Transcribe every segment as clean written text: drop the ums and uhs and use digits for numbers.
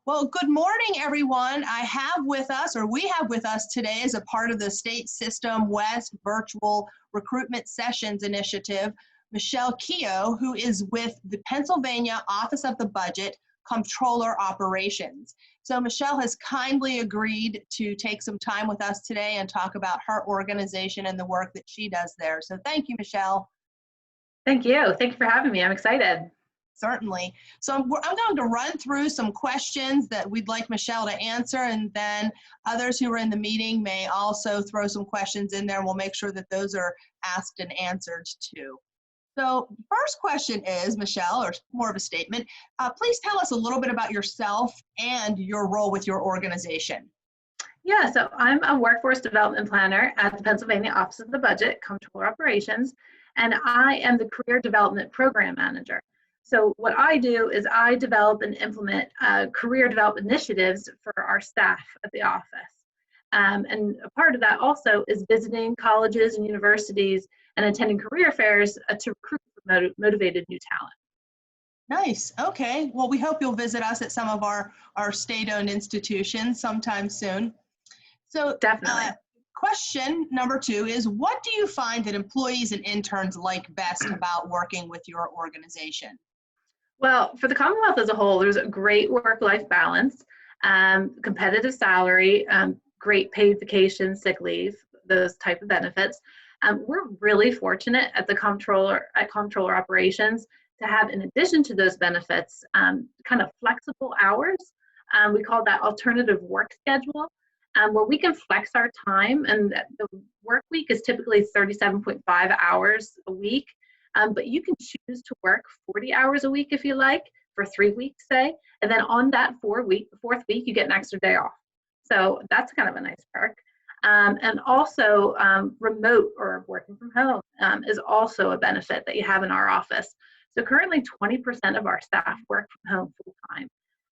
Well, good morning, everyone. I have with us, or we have with us today, as a part of the State System West Virtual Recruitment Sessions Initiative, Michelle Keogh, who is with the Pennsylvania Office of the Budget, Comptroller Operations. So Michelle has kindly agreed to take some time with us today and talk about her organization and the work that she does there. So thank you, Michelle. Thank you. Thank you for having me. I'm excited. Certainly. So I'm going to run through some questions that we'd like Michelle to answer, and then others who are in the meeting may also throw some questions in there, and we'll make sure that those are asked and answered too. So first question is, Michelle, or more of a statement, please tell us a little bit about yourself and your role with your organization. Yeah, so I'm a workforce development planner at the Pennsylvania Office of the Budget, Comptroller Operations, and I am the Career Development Program Manager. So what I do is I develop and implement career development initiatives for our staff at the office. And a part of that also is visiting colleges and universities and attending career fairs to recruit motivated new talent. Nice. Okay. Well, we hope you'll visit us at some of our state-owned institutions sometime soon. So Definitely. Question number 2 is, what do you find that employees and interns like best about working with your organization? Well, for the Commonwealth as a whole, there's a great work-life balance, competitive salary, great paid vacation, sick leave, those type of benefits. We're really fortunate at the Comptroller Operations to have, in addition to those benefits, kind of flexible hours. We call that alternative work schedule, where we can flex our time, and the work week is typically 37.5 hours a week. But you can choose to work 40 hours a week if you like, for 3 weeks, say, and then on that fourth week, you get an extra day off. So that's kind of a nice perk. And also remote or working from home is also a benefit that you have in our office. So currently 20% of our staff work from home full time.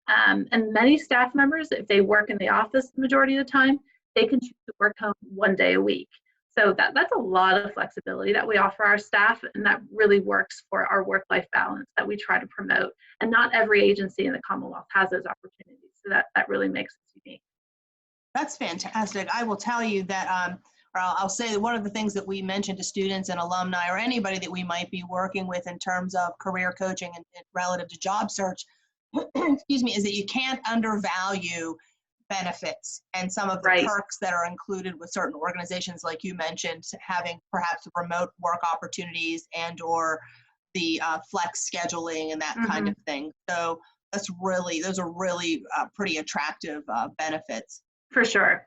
And many staff members, if they work in the office the majority of the time, they can choose to work home 1 day a week. So that's a lot of flexibility that we offer our staff, and that really works for our work-life balance that we try to promote. And not every agency in the Commonwealth has those opportunities, so that really makes us unique. That's fantastic. I will tell you that, or I'll say that one of the things that we mention to students and alumni, or anybody that we might be working with in terms of career coaching and relative to job search, excuse me, is that you can't undervalue benefits and some of the perks that are included with certain organizations, like you mentioned, having perhaps remote work opportunities and or the flex scheduling and that kind of thing. So those are really pretty attractive benefits. For sure.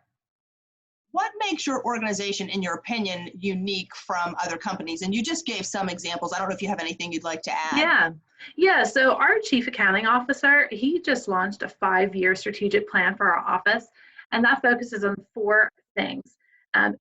What makes your organization, in your opinion, unique from other companies? And you just gave some examples. I don't know if you have anything you'd like to add. Yeah. So our chief accounting officer, he just launched a 5-year strategic plan for our office, and that focuses on 4 things: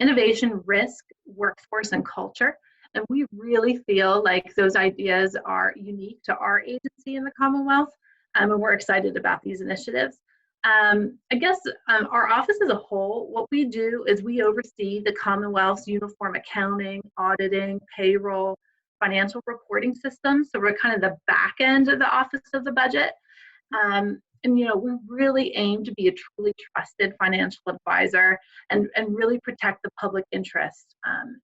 innovation, risk, workforce, and culture. And we really feel like those ideas are unique to our agency in the Commonwealth, and we're excited about these initiatives. I guess our office as a whole, what we do is we oversee the Commonwealth's uniform accounting, auditing, payroll, financial reporting system. So we're kind of the back end of the Office of the Budget. And, we really aim to be a truly trusted financial advisor and really protect the public interest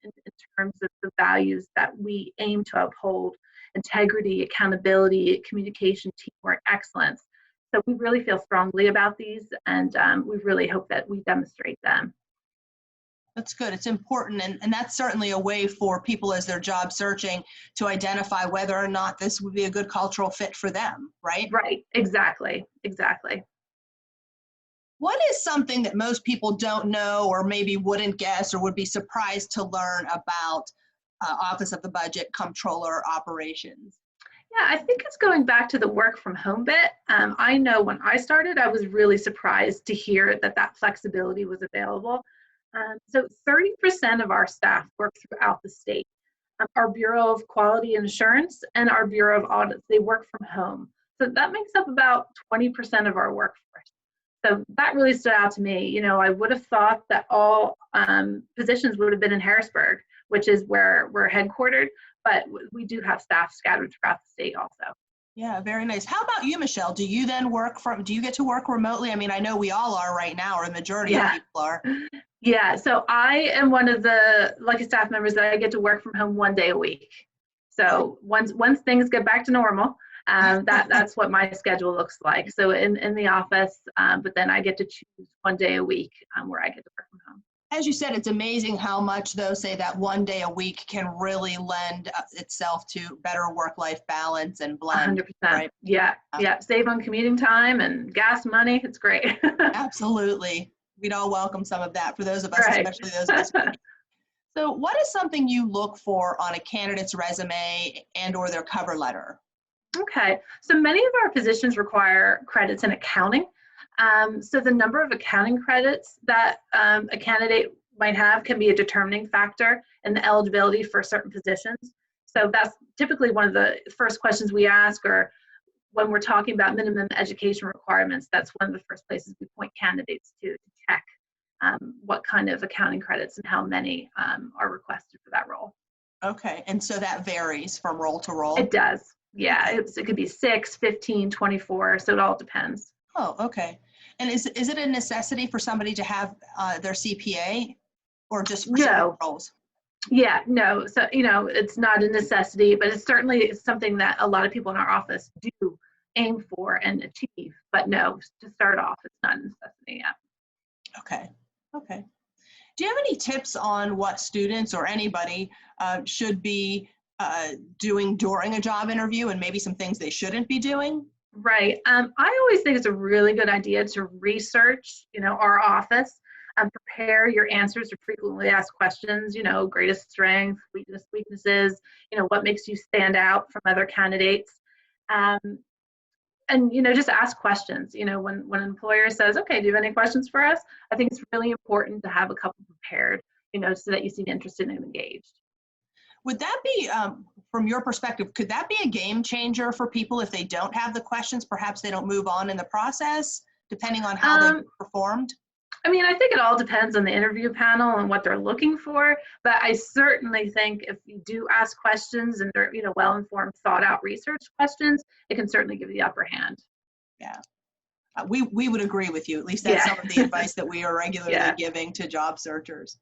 in terms of the values that we aim to uphold: integrity, accountability, communication, teamwork, excellence. So we really feel strongly about these, and we really hope that we demonstrate them. That's good. It's important, and that's certainly a way for people as they're job searching to identify whether or not this would be a good cultural fit for them, right? Right, exactly. What is something that most people don't know or maybe wouldn't guess or would be surprised to learn about Office of the Budget Comptroller Operations? Yeah, I think it's going back to the work from home bit. I know when I started, I was really surprised to hear that flexibility was available. So 30% of our staff work throughout the state. Our Bureau of Quality and Assurance and our Bureau of Audits, they work from home. So that makes up about 20% of our workforce. So that really stood out to me. I would have thought that all positions would have been in Harrisburg, which is where we're headquartered, but we do have staff scattered throughout the state also. Yeah, very nice. How about you, Michelle? Do you then do you get to work remotely? I mean, I know we all are right now, or the majority of Yeah. people are. Yeah, so I am one of the lucky staff members that I get to work from home 1 day a week. So once things get back to normal, that's what my schedule looks like. So in the office, but then I get to choose 1 day a week where I get to work from home. As you said, it's amazing how much, though, say that 1 day a week can really lend itself to better work-life balance and blend. 100%. Right? Yeah, yeah. Save on commuting time and gas money. It's great. Absolutely. We'd all welcome some of that for those of us, Right. especially those of us. So what is something you look for on a candidate's resume and/or their cover letter? Okay, so many of our positions require credits in accounting. So the number of accounting credits that a candidate might have can be a determining factor in the eligibility for certain positions. So that's typically one of the first questions we ask, or when we're talking about minimum education requirements, that's one of the first places we point candidates to check what kind of accounting credits and how many are requested for that role. Okay, and so that varies from role to role? It does. Yeah, Okay. it could be 6, 15, 24, so it all depends. Oh, okay. And is it a necessity for somebody to have their CPA, or just for certain No. roles? Yeah, no. So, it's not a necessity, but it's certainly something that a lot of people in our office do aim for and achieve. But no, to start off, it's not a necessity yet. Okay. Okay. Do you have any tips on what students or anybody should be doing during a job interview, and maybe some things they shouldn't be doing? Right. I always think it's a really good idea to research, our office, and prepare your answers to frequently asked questions, greatest strengths, weaknesses, what makes you stand out from other candidates. Um, and, just ask questions. When an employer says, okay, do you have any questions for us? I think it's really important to have a couple prepared, so that you seem interested and engaged. Would that be, from your perspective, could that be a game changer for people if they don't have the questions? Perhaps they don't move on in the process, depending on how they performed? I mean, I think it all depends on the interview panel and what they're looking for, but I certainly think if you do ask questions and they're, well-informed, thought-out research questions, it can certainly give you the upper hand. Yeah. We would agree with you. At least that's some of the advice that we are regularly giving to job searchers.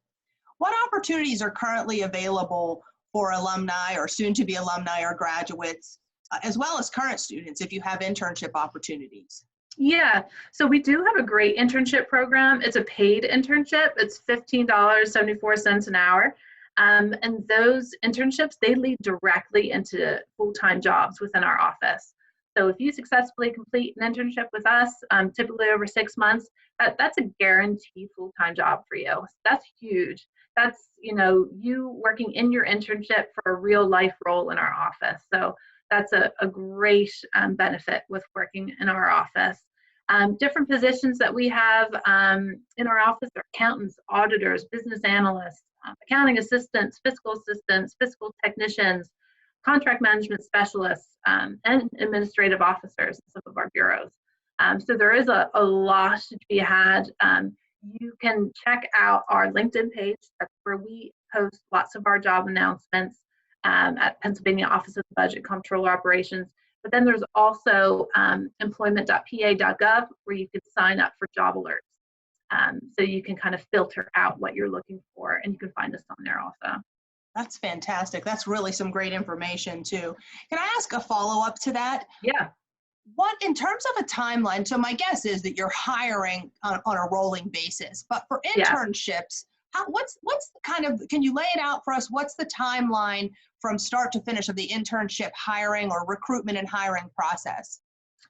What opportunities are currently available for alumni or soon-to-be alumni or graduates, as well as current students, if you have internship opportunities? Yeah, so we do have a great internship program. It's a paid internship. It's $15.74 an hour. And those internships, they lead directly into full-time jobs within our office. So if you successfully complete an internship with us, typically over 6 months, that's a guaranteed full-time job for you. So that's huge. That's, you working in your internship for a real life role in our office. So that's a great benefit with working in our office. Different positions that we have in our office are accountants, auditors, business analysts, accounting assistants, fiscal technicians, contract management specialists, and administrative officers in some of our bureaus. So there is a lot to be had. You can check out our LinkedIn page. That's where we post lots of our job announcements at Pennsylvania Office of the Budget Comptroller Operations. But then there's also employment.pa.gov, where you can sign up for job alerts. So you can kind of filter out what you're looking for, and you can find us on there also. That's fantastic. That's really some great information too. Can I ask a follow-up to that? Yeah. What, in terms of a timeline, so my guess is that you're hiring on a rolling basis, but for internships, what's the kind of, can you lay it out for us? What's the timeline from start to finish of the internship hiring or recruitment and hiring process?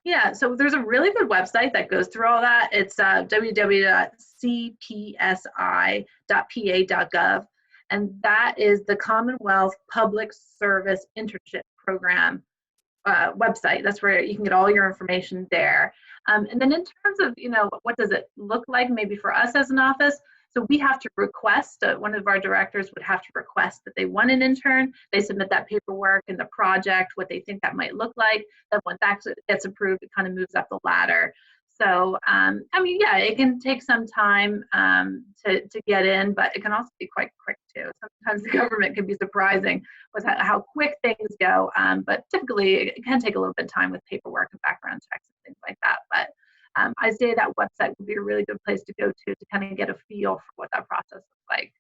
Yeah, so there's a really good website that goes through all that. It's www.cpsi.pa.gov, and that is the Commonwealth Public Service Internship Program website. That's where you can get all your information there. And then in terms of, what does it look like maybe for us as an office? So we have to request, one of our directors would have to request that they want an intern. They submit that paperwork and the project, what they think that might look like. Then once that gets approved, it kind of moves up the ladder. So, it can take some time to get in, but it can also be quite quick too. Sometimes the government can be surprising with how quick things go, but typically it can take a little bit of time with paperwork and background checks and things like that. But I'd say that website would be a really good place to go to kind of get a feel for what that process looks like.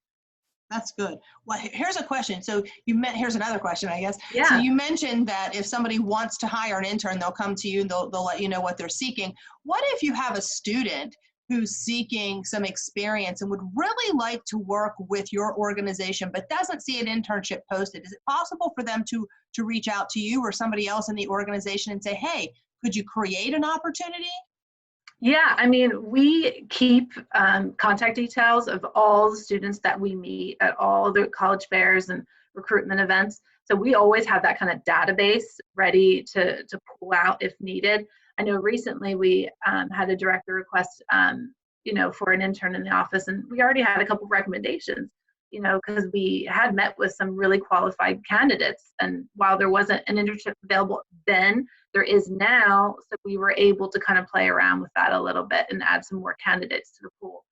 That's good. Well, here's a question. So here's another question, I guess. Yeah. So you mentioned that if somebody wants to hire an intern, they'll come to you and they'll let you know what they're seeking. What if you have a student who's seeking some experience and would really like to work with your organization, but doesn't see an internship posted? Is it possible for them to reach out to you or somebody else in the organization and say, hey, could you create an opportunity? Yeah, I mean, we keep contact details of all the students that we meet at all the college fairs and recruitment events. So we always have that kind of database ready to pull out if needed. I know recently we had a director request, for an intern in the office, and we already had a couple of recommendations, because we had met with some really qualified candidates. And while there wasn't an internship available then, there is now. So we were able to kind of play around with that a little bit and add some more candidates to the pool.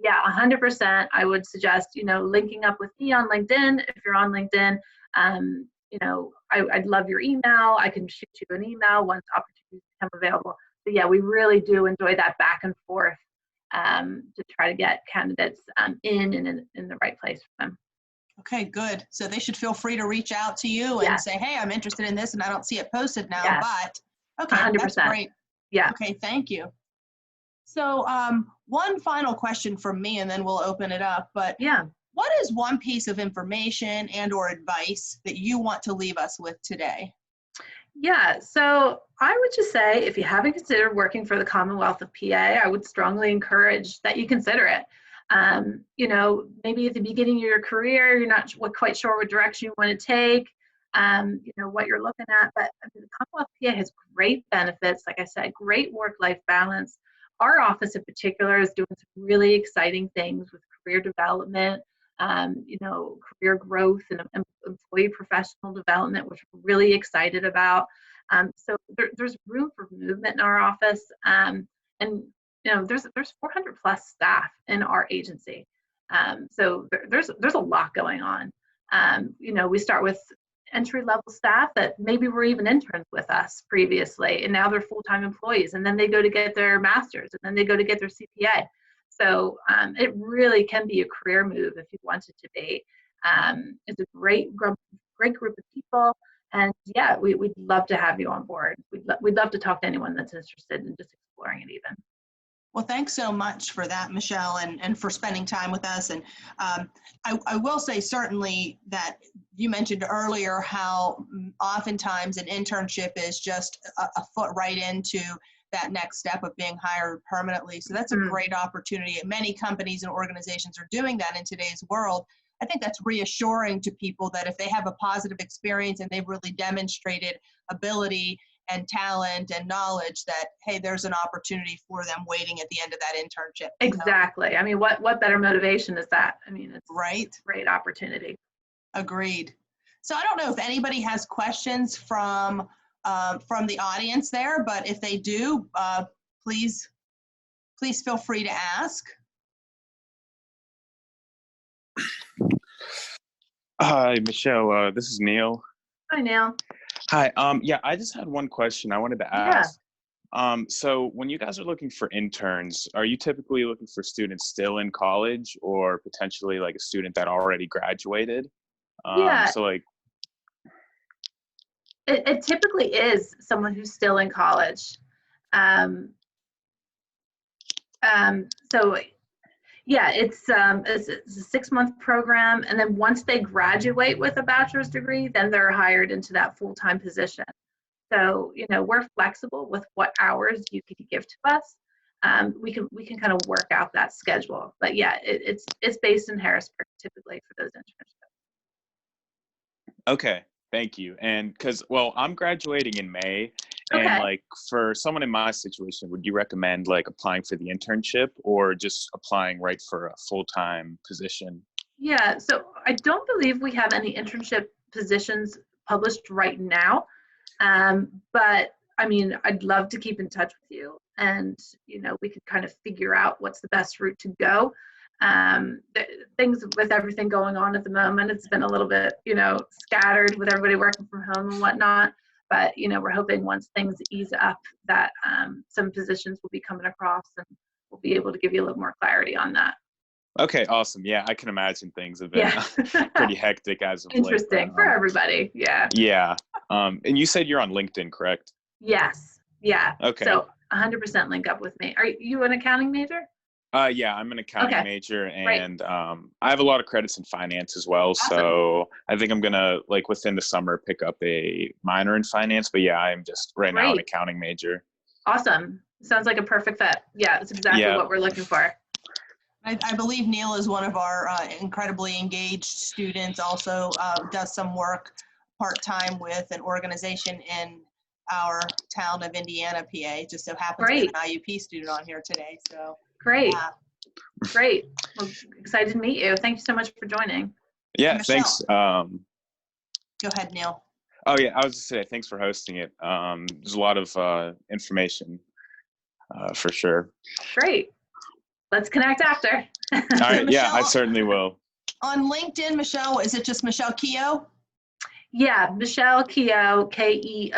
Yeah, 100%. I would suggest, linking up with me on LinkedIn. If you're on LinkedIn, I'd love your email. I can shoot you an email once opportunities become available. But yeah, we really do enjoy that back and forth to try to get candidates in the right place for them. Okay, good. So they should feel free to reach out to you and say, hey, I'm interested in this and I don't see it posted now, but okay, 100%. That's great. Yeah. Okay, thank you. So one final question from me and then we'll open it up, but yeah, what is one piece of information and or advice that you want to leave us with today? Yeah, so I would just say if you haven't considered working for the Commonwealth of PA, I would strongly encourage that you consider it. Maybe at the beginning of your career, you're not quite sure what direction you want to take, what you're looking at, but the Commonwealth of PA has great benefits, like I said, great work-life balance. Our office in particular is doing some really exciting things with career development, career growth and employee professional development, which we're really excited about. So there's room for movement in our office. And there's 400 plus staff in our agency. So there's a lot going on. We start with entry-level staff that maybe were even interns with us previously, and now they're full-time employees, and then they go to get their master's, and then they go to get their CPA. So it really can be a career move if you want it to be. It's a great group of people, and yeah, we'd love to have you on board. We'd love to talk to anyone that's interested in just exploring it even. Well, thanks so much for that, Michelle, and for spending time with us. And I will say certainly that you mentioned earlier how oftentimes an internship is just a foot right into that next step of being hired permanently. So that's a great opportunity. Many companies and organizations are doing that in today's world. I think that's reassuring to people that if they have a positive experience and they've really demonstrated ability and talent and knowledge, that, hey, there's an opportunity for them waiting at the end of that internship. Exactly. I mean, what better motivation is that? I mean, it's right. A great opportunity. Agreed. So I don't know if anybody has questions from the audience there, but if they do, please feel free to ask. Hi, Michelle. This is Neil. Hi, Neil. Hi. Yeah, I just had one question I wanted to ask. So when you guys are looking for interns, are you typically looking for students still in college or potentially like a student that already graduated? So like, it typically is someone who's still in college. So yeah, it's a 6-month program, and then once they graduate with a bachelor's degree, then they're hired into that full-time position. So we're flexible with what hours you can give to us. We can kind of work out that schedule, but yeah, it's based in Harrisburg typically for those internships. Okay, thank you. And well, I'm graduating in May. And like for someone in my situation, would you recommend like applying for the internship or just applying right for a full-time position? Yeah, so I don't believe we have any internship positions published right now. But I mean, I'd love to keep in touch with you, and we could kind of figure out what's the best route to go. Things with everything going on at the moment, it's been a little bit, scattered with everybody working from home and whatnot. But, we're hoping once things ease up that some positions will be coming across and we'll be able to give you a little more clarity on that. Okay, awesome. Yeah, I can imagine things have been pretty hectic as of late. Interesting for everybody. Yeah. Yeah. And you said you're on LinkedIn, correct? Yes. Yeah. Okay. So 100% link up with me. Are you an accounting major? Yeah, I'm an accounting major, Great. and I have a lot of credits in finance as well. Awesome. So I think I'm gonna, like, within the summer, pick up a minor in finance. But yeah, I'm just right now an accounting major. Awesome. Sounds like a perfect fit. Yeah, it's exactly what we're looking for. I believe Neil is one of our incredibly engaged students, also does some work part-time with an organization in our town of Indiana, PA. Just so happens to be an IUP student on here today. So great. Great. Well, excited to meet you. Thank you so much for joining. Yeah, Michelle. Thanks. Go ahead, Neil. Oh yeah, I was just saying thanks for hosting it. There's a lot of information for sure. Great. Let's connect after. All right. Michelle, yeah, I certainly will. On LinkedIn, Michelle, is it just Michelle Keogh? Yeah, Michelle Keogh, Keogh.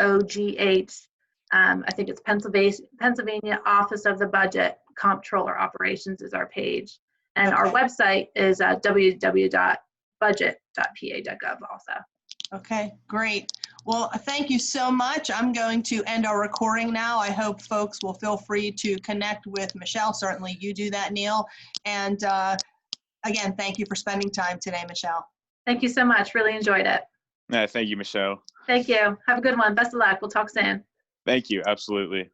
I think it's Pennsylvania Office of the Budget. Comptroller Operations is our page. And our website is www.budget.pa.gov also. Okay, great. Well, thank you so much. I'm going to end our recording now. I hope folks will feel free to connect with Michelle. Certainly you do that, Neil. And again, thank you for spending time today, Michelle. Thank you so much. Really enjoyed it. Yeah, thank you, Michelle. Thank you. Have a good one. Best of luck. We'll talk soon. Thank you. Absolutely.